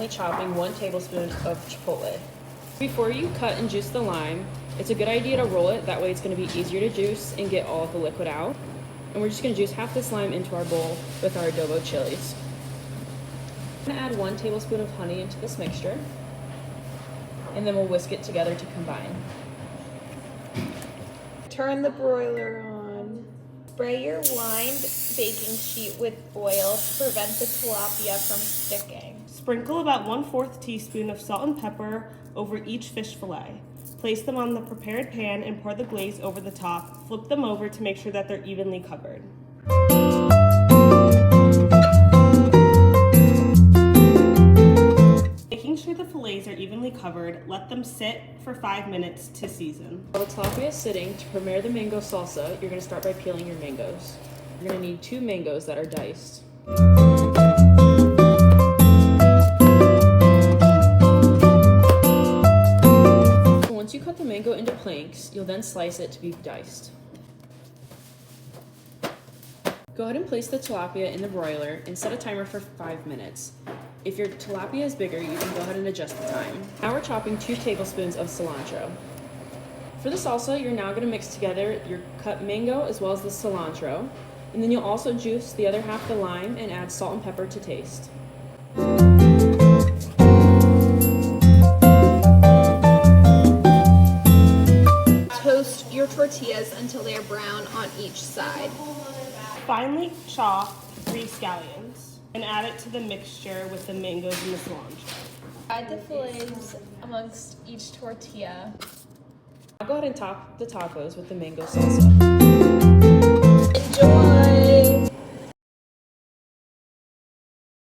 finely chopping 1 tablespoon of chipotle. Before you cut and juice the lime, it's a good idea to roll it, that way it's going to be easier to juice and get all of the liquid out. And we're just going to juice half this lime into our bowl with our adobo chilies. I'm going to add 1 tablespoon of honey into this mixture, and then we'll whisk it together to combine. Turn the broiler on. Spray your lined baking sheet with oil to prevent the tilapia from sticking. Sprinkle about 1/4 teaspoon of salt and pepper over each fish fillet. Place them on the prepared pan and pour the glaze over the top. Flip them over to make sure that they're evenly covered. Making sure the fillets are evenly covered, let them sit for 5 minutes to season. While the tilapia is sitting, to prepare the mango salsa, you're going to start by peeling your mangoes. You're going to need 2 mangoes that are diced. Once you cut the mango into planks, you'll then slice it to be diced. Go ahead and place the tilapia in the broiler and set a timer for 5 minutes. If your tilapia is bigger, you can go ahead and adjust the time. Now we're chopping 2 tablespoons of cilantro. For the salsa, you're now going to mix together your cut mango as well as the cilantro, and then you'll also juice the other half of the lime and add salt and pepper to taste. Toast your tortillas until they are brown on each side. Finely chop 3 scallions and add it to the mixture with the mangoes and the cilantro. Add the fillets amongst each tortilla. Now go ahead and top the tacos with the mango salsa.